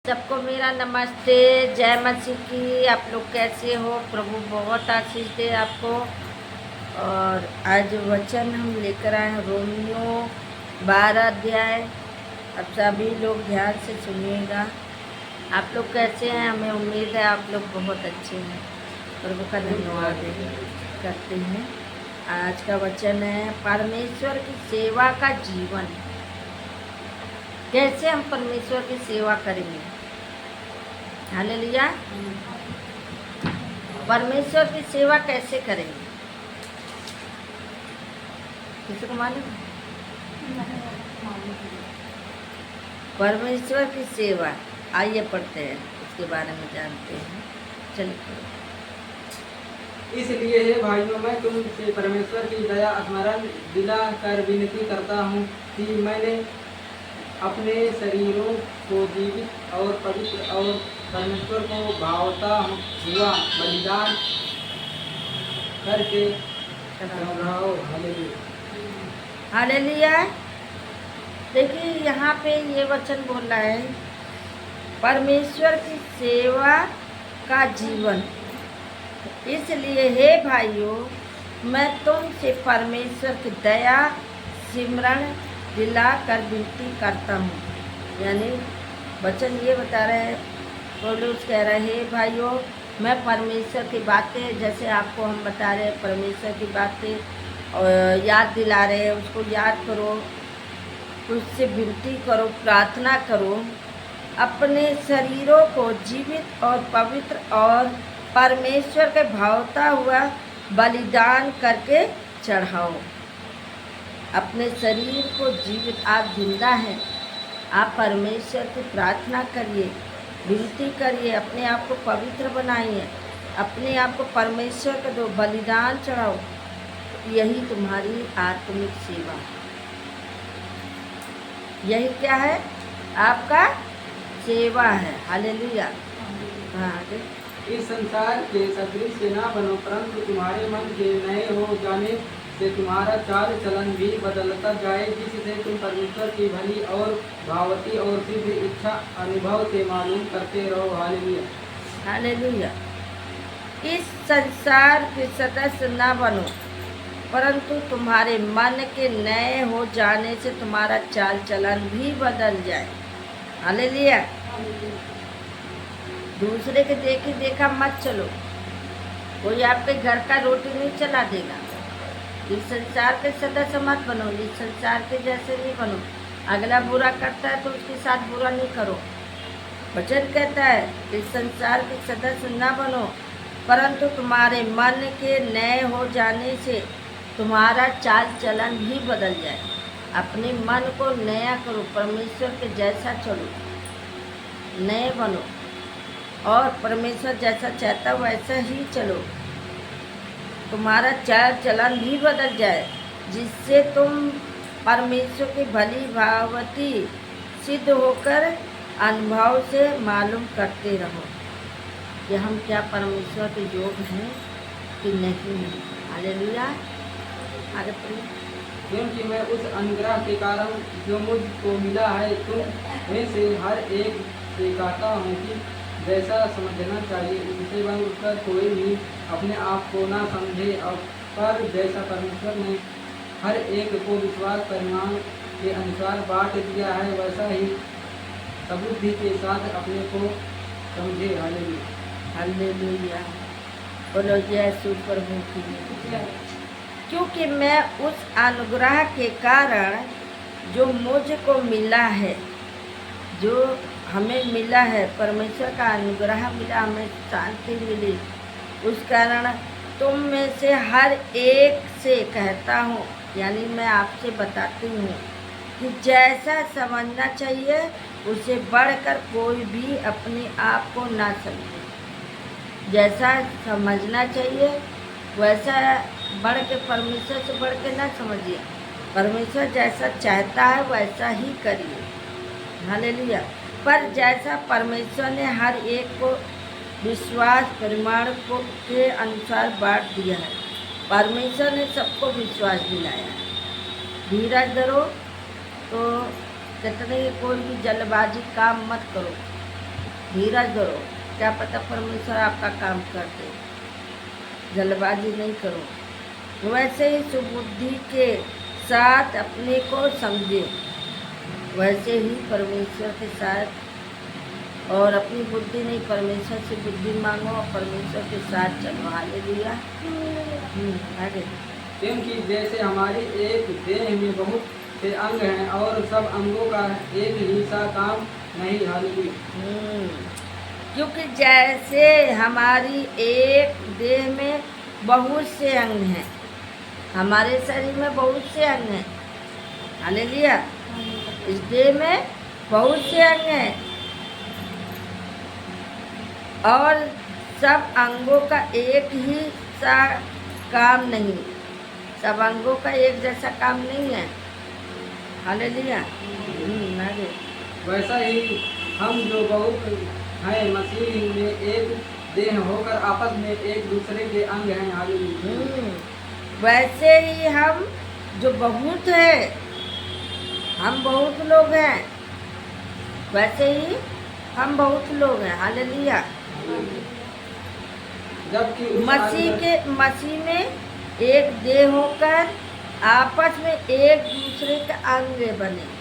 सबको मेरा नमस्ते, जय मसीह की। आप लोग कैसे हो? प्रभु बहुत आशीष दे आपको। और आज वचन हम लेकर आए हैं रोमियो 12 अध्याय। अब सभी लोग ध्यान से सुनिएगा। आप लोग कैसे हैं? हमें उम्मीद है आप लोग बहुत अच्छे हैं। प्रभु का धन्यवाद करते हैं। आज का वचन है परमेश्वर की सेवा का जीवन। कैसे हम परमेश्वर की सेवा करेंगे? हालेलुया। परमेश्वर की सेवा कैसे करेंगे? किसी को मालूम? परमेश्वर की सेवा, आइए पढ़ते हैं, इसके बारे में जानते हैं। चलिए। इसलिए हे भाइयों, मैं तुमसे परमेश्वर की दया स्मरण दिला कर विनती करता हूँ कि मैंने अपने शरीरों को जीवित और पवित्र और परमेश्वर को भावता हुआ बलिदान करके चढ़ाओ। हालेलुया। हालेलुया। देखिए यहाँ पे ये वचन बोल रहा है परमेश्वर की सेवा का जीवन। इसलिए हे भाइयों, मैं तुमसे परमेश्वर की दया सिमरण दिला कर विनती करता हूँ। यानी वचन ये बता रहे हैं, पौलुस कह रहे हैं, हे भाइयों, मैं परमेश्वर की बातें, जैसे आपको हम बता रहे हैं परमेश्वर की बातें और याद दिला रहे हैं, उसको याद करो, उससे विनती करो, प्रार्थना करो, अपने शरीरों को जीवित और पवित्र और परमेश्वर के भावता हुआ बलिदान करके चढ़ाओ। अपने शरीर को जीवित, आप जिंदा हैं, आप परमेश्वर की प्रार्थना करिए, विनती करिए, अपने आप को पवित्र बनाइए, अपने आप को परमेश्वर के दो, बलिदान चढ़ाओ। यही तुम्हारी आत्मिक सेवा, यही क्या है? आपका सेवा है। हालेलुया। हाँ, इस संसार के सदृश से ना बनो, परंतु तुम्हारे मन के नए हो जाने से तुम्हारा चाल चलन भी बदलता जाए, जिससे तुम परमेश्वर की भली और भावती और सिद्ध इच्छा अनुभव से मालूम करते रहो। हालेलुया। हालेलुया। इस संसार के सदस्य ना बनो, परंतु तुम्हारे मन के नए हो जाने से तुम्हारा चाल चलन भी बदल जाए। हालेलुया। दूसरे के देखे देखा मत चलो। कोई आपके घर का रोटी नहीं चला देगा। इस संसार के सदस्य मत बनो, इस संसार के जैसे नहीं बनो। अगला बुरा करता है तो उसके साथ बुरा नहीं करो। वचन कहता है इस संसार के सदस्य न बनो, परंतु तुम्हारे मन के नए हो जाने से तुम्हारा चाल चलन भी बदल जाए। अपने मन को नया करो, परमेश्वर के जैसा चलो, नए बनो और परमेश्वर जैसा चाहता वैसा ही चलो। तुम्हारा चाल चलन भी बदल जाए, जिससे तुम परमेश्वर की भली भावती सिद्ध होकर अनुभव से मालूम करते रहो कि हम क्या परमेश्वर के योग्य हैं कि नहीं हैं। हालेलुया। आगे पढ़िए। क्योंकि मैं उस अनुग्रह के कारण जो मुझको मिला है तुम में से हर एक से कहता हूँ कि जैसा समझना चाहिए उससे बनकर कोई भी अपने आप को ना समझे, और पर जैसा परमेश्वर ने हर एक को विश्वास परिमाण के अनुसार बांट दिया है, वैसा ही सबुद्धि के साथ अपने को समझे। हालेलुया। हालेलुया। बोलो यीशु प्रभु की। क्योंकि मैं उस अनुग्रह के कारण जो मुझको मिला है, जो हमें मिला है, परमेश्वर का अनुग्रह मिला, हमें शांति मिली, उस कारण तुम में से हर एक से कहता हूँ, यानी मैं आपसे बताती हूँ कि जैसा समझना चाहिए उसे बढ़कर कोई भी अपने आप को ना समझे। जैसा समझना चाहिए वैसा बढ़ के, परमेश्वर से बढ़ के ना समझिए। परमेश्वर जैसा चाहता है वैसा ही करिए। हालेलुया। पर जैसा परमेश्वर ने हर एक को विश्वास परिमाण को के अनुसार बांट दिया है, परमेश्वर ने सबको विश्वास दिलाया है। धीरज धरो। तो कहते हैं कोई भी जल्दबाजी काम मत करो, धीरज धरो, क्या पता परमेश्वर आपका काम कर दे। जल्दबाजी नहीं करो। वैसे ही सुबुद्धि के साथ अपने को समझे, वैसे ही परमेश्वर के साथ, और अपनी बुद्धि नहीं, परमेश्वर से बुद्धि मांगो और परमेश्वर के साथ चलो। हालेलुया। आगे। क्योंकि जैसे हमारी एक देह में बहुत से अंग हैं और सब अंगों का एक ही सा काम नहीं। हालेलुया। क्योंकि जैसे हमारी एक देह में बहुत से अंग हैं, हमारे शरीर में बहुत से अंग हैं। हालेलुया। इस देह में बहुत से अंग हैं और सब अंगों का एक ही सा काम नहीं, सब अंगों का एक जैसा काम नहीं है। हालेलुया। आगे। वैसा ही हम जो बहुत हैं मसीह में एक देह होकर आपस में एक दूसरे के अंग हैं। हालेलुया। वैसे ही हम जो बहुत है, हम बहुत लोग हैं, वैसे ही हम बहुत लोग हैं। हालेलुया। जबकि उस मसीह में एक देह होकर आपस में एक दूसरे के अंग बने।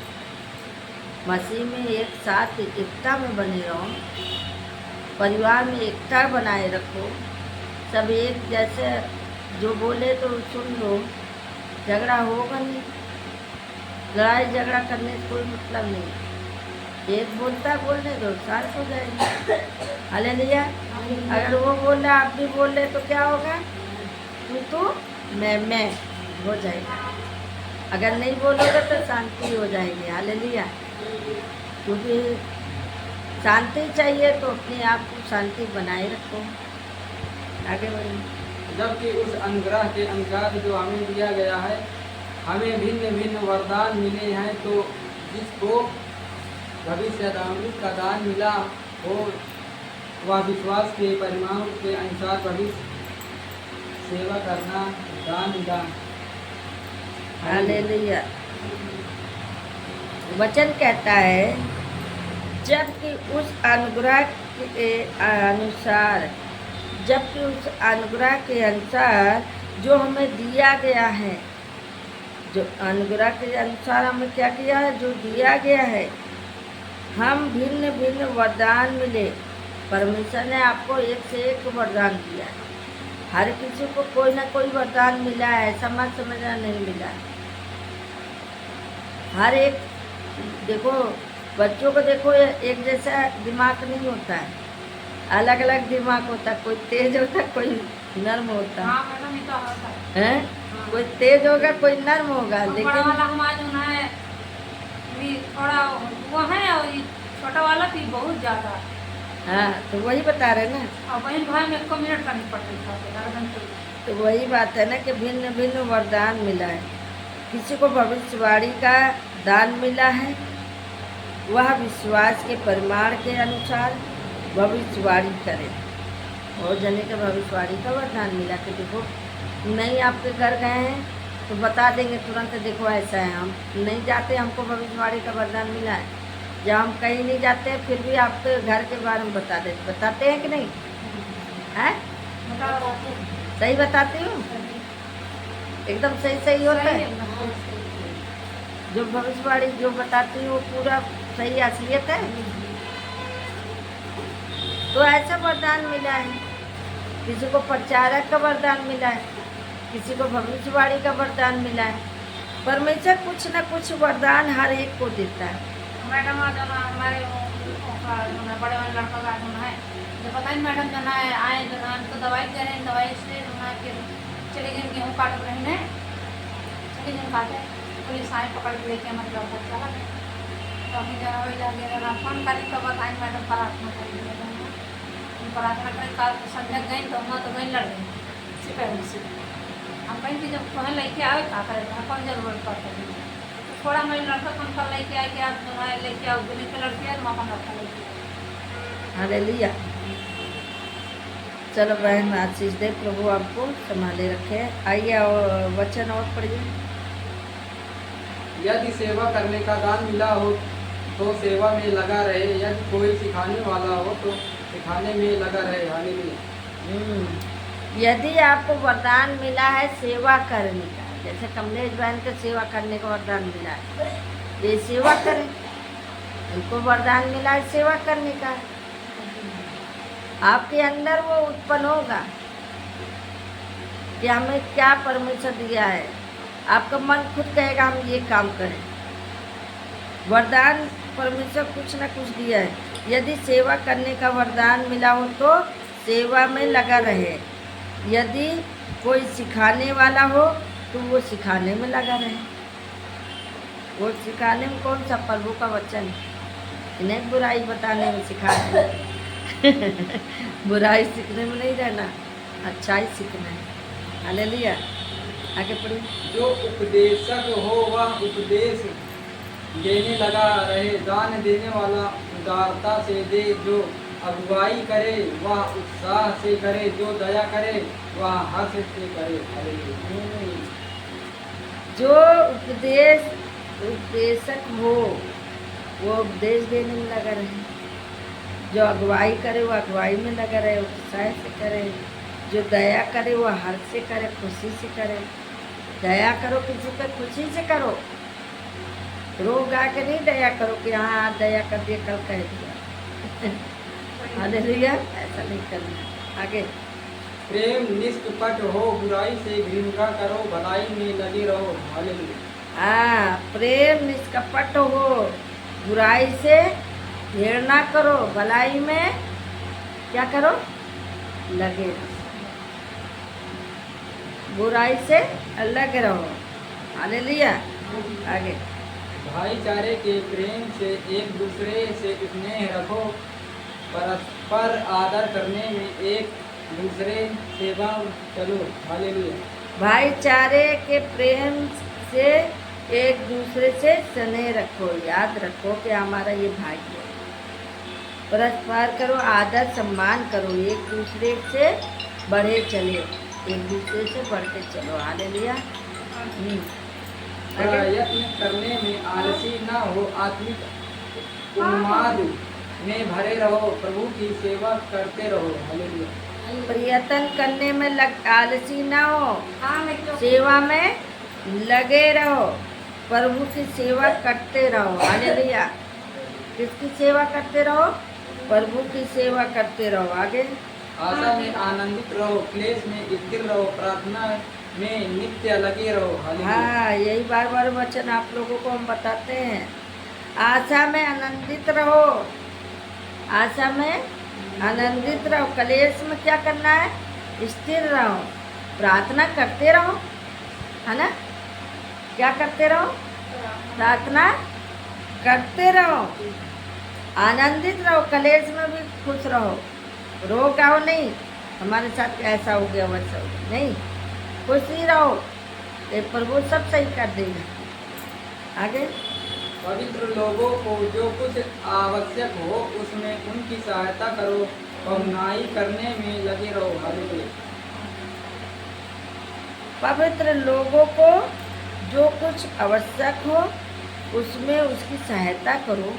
मसीह में एक साथ एकता में बने रहो, परिवार में एकता बनाए रखो, सब एक जैसे, जो बोले तो सुन लो, झगड़ा होगा नहीं, लड़ाई झगड़ा करने से कोई मतलब नहीं। एक बोलता बोलने दो, साथ हो जाएगी। हालेलुया। अगर वो बोल रहा आप भी बोल रहे तो क्या होगा? तू मैं हो जाएगा। अगर नहीं बोलोगे तो शांति हो जाएगी। हालेलुया। क्योंकि शांति चाहिए तो अपने आप को शांति बनाए रखो। आगे बढ़ो। जबकि उस अनुग्रह के अनुसार जो हमें दिया गया है, हमें भिन्न भिन्न वरदान मिले हैं, तो जिसको भविष्यवाणी का दान मिला हो वह विश्वास के परिणाम के अनुसार भविष्य सेवा करना दान। हालेलुया। वचन कहता है, जबकि उस अनुग्रह के अनुसार, जबकि उस अनुग्रह के अनुसार जो हमें दिया गया है, जो अनुग्रह के अनुसार हमें क्या किया है, जो दिया गया है, हम भिन्न भिन्न वरदान मिले। परमेश्वर ने आपको एक से एक वरदान दिया है। हर किसी को कोई ना कोई वरदान मिला है, ऐसा मत समझना नहीं मिला है। हर एक, देखो बच्चों को देखो, एक जैसा दिमाग नहीं होता है, अलग अलग दिमाग होता है। कोई तेज होता है, कोई नर्म होता है। कोई तेज होगा, कोई नर्म होगा, लेकिन थोड़ा वो है और छोटा वाला भी बहुत ज़्यादा। हाँ, तो वही बता रहे ना। और बहन भाई में 1 मिनट का नहीं पड़ता था। तो वही बात है ना कि भिन्न भिन्न वरदान मिला है। किसी को भविष्यवाणी का दान मिला है, वह विश्वास के परिमाण के अनुसार भविष्यवाणी करे। और जने के भविष्यवाणी का वरदान मिला कि देखो, नहीं आपके घर गए हैं तो बता देंगे तुरंत, देखो ऐसा है। हम नहीं जाते, हमको भविष्यवाणी का वरदान मिला है। जब हम कहीं नहीं जाते फिर भी आपके घर के बारे में बताते हैं कि नहीं? हैं? सही बताती हूँ, एकदम सही होता है। जो भविष्यवाणी जो बताती हूँ पूरा सही असलियत है। तो ऐसा वरदान मिला है। किसी को प्रचारक का वरदान मिला है, किसी को भविष्यवाणी का वरदान मिला है। परमेश्वर कुछ न कुछ वरदान हर एक को देता है। मैडम जो ना हमारे बड़े वाले लड़का का जो है, जो पता नहीं मैडम जो ना आए जो ना तो दवाई दे रहे हैं, दवाई से जो ना फिर चले गए, गेहूँ काट रहे हैं, चले गए काटे, पुलिस आए पकड़ के लेके मतलब वो चला गया। तो अभी जरा वही लगे जरा फोन करी तो बताएं मैडम प्रार्थना करेंगे, प्रार्थना करें। कल संध्या गई तो हम तो गई लड़ गई सिपाही से। हम कहीं कि जब कहें लेके आए क्या करें, कौन जरूरत पड़ता है। थोड़ा मेरे लड़का कौन कल लेके आए कि आप जो है लेके आओ, दिल्ली के लड़की है, वहाँ लड़का लेके आओ। हालेलुया। चलो बहन, आशीष दे प्रभु, आपको संभाले रखे। आइए और वचन और पढ़िए। यदि सेवा करने का दान मिला हो तो सेवा में लगा रहे, यदि कोई सिखाने वाला हो तो सिखाने में लगा रहे। हालेलुया। यदि आपको वरदान मिला है सेवा करने का, जैसे कमलेश बहन को सेवा करने का वरदान मिला है, ये सेवा करें। उनको वरदान मिला है सेवा करने का, आपके अंदर वो उत्पन्न होगा कि हमें क्या परमेश्वर दिया है। आपका मन खुद कहेगा हम ये काम करें। वरदान परमेश्वर कुछ ना कुछ दिया है। यदि सेवा करने का वरदान मिला हो तो सेवा में लगा रहे। यदि कोई सिखाने वाला हो तो वो सिखाने में लगा रहे। वो सिखाने में कौन सा प्रभु का वचन, इन्हें बुराई बताने में सिखाना बुराई सीखने में नहीं रहना, अच्छाई सीखना है। हालेलुया। आगे पढ़िए। जो उपदेशक हो वह उपदेश देने लगा रहे, दान देने वाला उदारता से दे, जो अगुवाई करे वह उत्साह से करे, जो दया करे वह हर्ष से करे। हालेलुया। जो उपदेशक हो वो उपदेश देने में लगा रहे। जो अगुवाई करे वो अगुवाई में लगा रहे, उत्साह से करे। जो दया करे वो हर्ष से करे, खुशी से करे। दया करो किसी पे, खुशी से करो। रो गा के नहीं दया करो कि हाँ आज दया कर दिया कल कह दिया हालेलुया, ऐसा नहीं करना। आगे। प्रेम निष्कपट हो, बुराई से घृणा करो, भलाई में लगे रहो। हालेलुया। हाँ, प्रेम निष्कपट हो, बुराई से घृणा करो, भलाई में क्या करो, लगे रहो। बुराई से अलग रहो। हालेलुया। आगे। भाईचारे के प्रेम से एक दूसरे से स्नेह रखो, परस्पर आदर करने में एक दूसरे सेवा चलो। हालेलुया। भाईचारे के प्रेम से एक दूसरे से स्नेह रखो। याद रखो कि हमारा ये भाई है। परस्पर करो, आदर सम्मान करो, एक दूसरे से बढ़े चले, एक दूसरे से बढ़ते चलो। हालेलुया। प्रयत्न करने में आलसी न हो, आत्मिक उन्माद में भरे रहो, प्रभु की सेवा करते रहो। हालेलुया। प्रयत्न करने में आलसी ना हो, हाँ मैं तो सेवा में लगे रहो, प्रभु की सेवा करते रहो। हालेलुया। किसकी सेवा करते रहो, प्रभु की सेवा करते रहो। आगे। आशा में आनंदित रहो, क्लेश में स्थिर रहो, प्रार्थना में नित्य लगे रहो। हालेलुया। हाँ, यही बार बार वचन आप लोगों को हम बताते हैं। आशा में आनंदित रहो, आशा में आनंदित रहो। कलेश में क्या करना है, स्थिर रहो, प्रार्थना करते रहो, है ना। क्या करते रहो, प्रार्थना करते रहो, आनंदित रहो, कलेश में भी खुश रहो। रो गाओ नहीं, हमारे साथ ऐसा हो गया वैसा हो गया, नहीं, खुशी रहो, ये प्रभु सब सही कर देगा। आगे। पवित्र लोगों को जो कुछ आवश्यक हो उसमें उनकी सहायता करो, करुणाई करने में लगे रहो। हालेलुया। पवित्र लोगों को जो कुछ आवश्यक हो उसमें उसकी सहायता करो।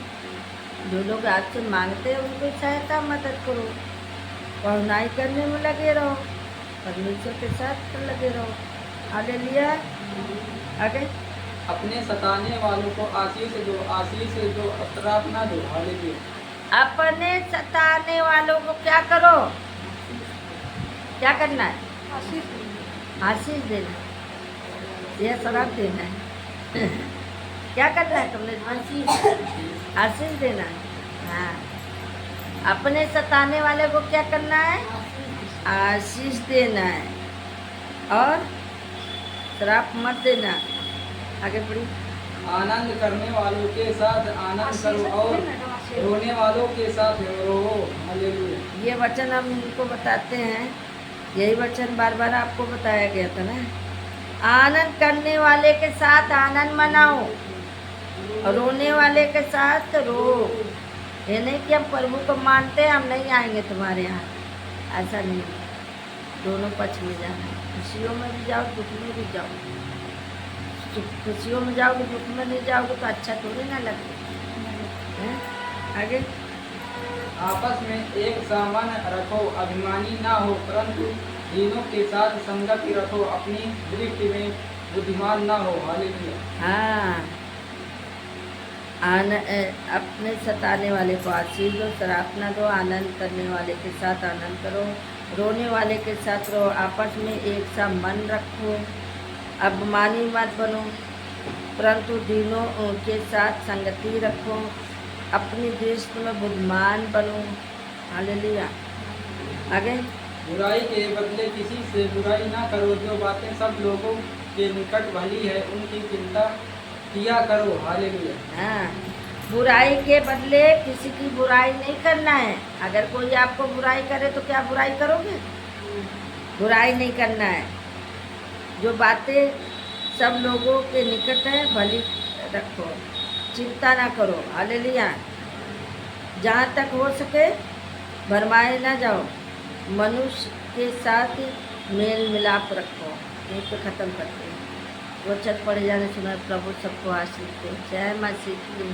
जो लोग आपसे मांगते हैं उनकी सहायता मदद करो। करुणाई करने में लगे रहो, परमेश्वर के साथ लगे रहो। हालेलुया। आगे। अपने सताने वालों को आशीष दो, आशीष दो, श्राप ना दो। हालेलुया। अपने सताने वालों को क्या करो, क्या करना है, आशीष देना, यह शराब देना है क्या करना है तुमने, आशीष देना है। हाँ, अपने सताने वाले को क्या करना है, आशीष देना है, और शराब मत देना। आगे बढ़ी। आनंद करने वालों के साथ आनंद करो और रोने वालों के साथ रो। हालेलुया। ये वचन हम इनको बताते हैं, यही वचन बार बार आपको बताया गया था ना। आनंद करने वाले के साथ आनंद मनाओ और रोने वाले के साथ रो। ये नहीं कि हम प्रभु को मानते हैं हम नहीं आएंगे तुम्हारे यहाँ, ऐसा नहीं। दोनों पक्ष में जाना, खुशियों में भी जाओ, दुख में भी जाओ। खुशियों में जाओगे, दुख में नहीं जाओगे तो अच्छा थोड़ी ना लगेगा। हैं? आगे आपस में एक सामान्य रखो, अभिमानी ना हो, परंतु दीनों के साथ संगति रखो, अपनी दृष्टि में बुद्धिमान ना हो। हालेलुया। हाँ, अपने सताने वाले को आशीष दो, शराब न दो, आनंद करने वाले के साथ आनंद करो, रोने वाले के साथ रहो, आपस में एक सा मन रखो, अभिमानी मत बनो, परंतु दीनों के साथ संगति रखो, अपनी दृष्टि में बुद्धिमान बनो। हालेलुया। आगे बुराई के बदले किसी से बुराई ना करो, जो बातें सब लोगों के निकट भली है उनकी चिंता किया करो। हालेलुया। हाँ, बुराई के बदले किसी की बुराई नहीं करना है। अगर कोई आपको बुराई करे तो क्या बुराई करोगे? बुराई नहीं करना है। जो बातें सब लोगों के निकट है भली रखो, चिंता ना करो। हालेलुया। जहाँ तक हो सके भरमाए ना जाओ, मनुष्य के साथ मेल मिलाप रखो। यहीं पे ख़त्म करते हैं। वचन पढ़े जाने सुना। प्रभु सबको आशीष दे। जय मसीह की।